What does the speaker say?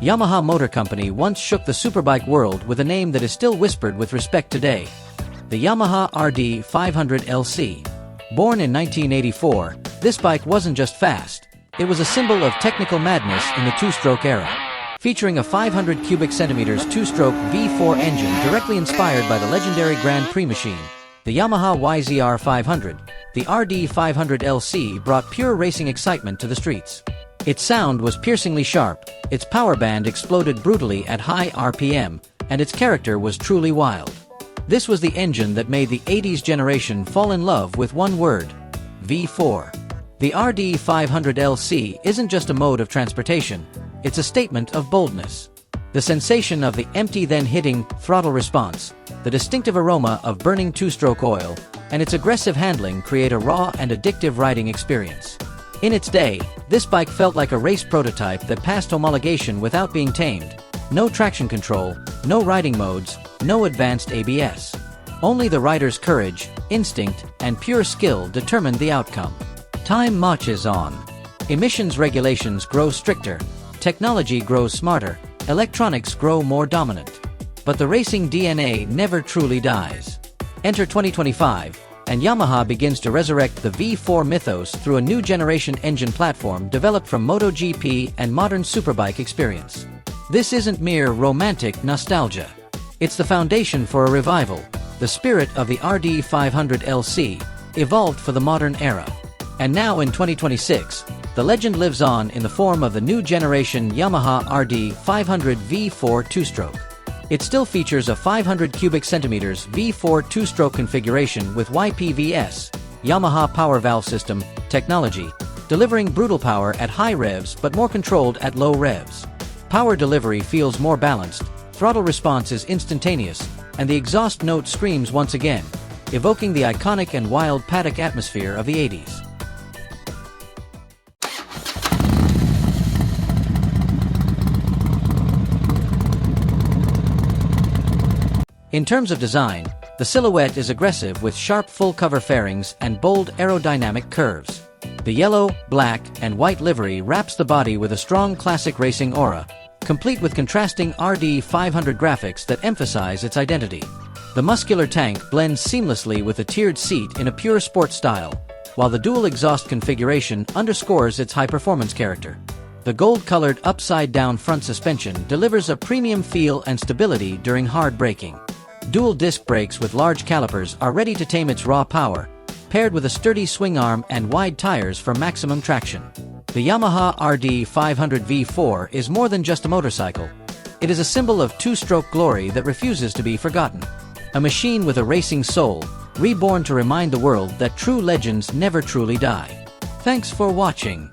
Yamaha Motor Company once shook the superbike world with a name that is still whispered with respect today. The Yamaha RD500 LC. Born in 1984, this bike wasn't just fast, it was a symbol of technical madness in the two-stroke era. Featuring a 500 cubic centimeters two-stroke V4 engine directly inspired by the legendary Grand Prix machine, the Yamaha YZR500, the RD500 LC brought pure racing excitement to the streets. Its sound was piercingly sharp, its power band exploded brutally at high RPM, and its character was truly wild. This was the engine that made the 80s generation fall in love with one word: V4. The RD500 LC isn't just a mode of transportation, it's a statement of boldness. The sensation of the empty then hitting throttle response, the distinctive aroma of burning two-stroke oil, and its aggressive handling create a raw and addictive riding experience. In its day, this bike felt like a race prototype that passed homologation without being tamed. No traction control, no riding modes, no advanced ABS. Only the rider's courage, instinct, and pure skill determined the outcome. Time marches on. Emissions regulations grow stricter, technology grows smarter, electronics grow more dominant. But the racing DNA never truly dies. Enter 2025, and Yamaha begins to resurrect the V4 mythos through a new generation engine platform developed from MotoGP and modern superbike experience. This isn't mere romantic nostalgia. It's the foundation for a revival, the spirit of the RD500 LC, evolved for the modern era. And now in 2026, the legend lives on in the form of the new generation Yamaha RD500 V4 two-stroke. It still features a 500 cubic centimeters V4 two-stroke configuration with YPVS, Yamaha Power Valve System, technology, delivering brutal power at high revs but more controlled at low revs. Power delivery feels more balanced, throttle response is instantaneous, and the exhaust note screams once again, evoking the iconic and wild paddock atmosphere of the 80s. In terms of design, the silhouette is aggressive with sharp full-cover fairings and bold aerodynamic curves. The yellow, black, and white livery wraps the body with a strong classic racing aura, complete with contrasting RD500 graphics that emphasize its identity. The muscular tank blends seamlessly with a tiered seat in a pure sport style, while the dual exhaust configuration underscores its high-performance character. The gold-colored upside-down front suspension delivers a premium feel and stability during hard braking. Dual disc brakes with large calipers are ready to tame its raw power, paired with a sturdy swing arm and wide tires for maximum traction. The Yamaha RD500 V4 is more than just a motorcycle. It is a symbol of two-stroke glory that refuses to be forgotten. A machine with a racing soul, reborn to remind the world that true legends never truly die. Thanks for watching.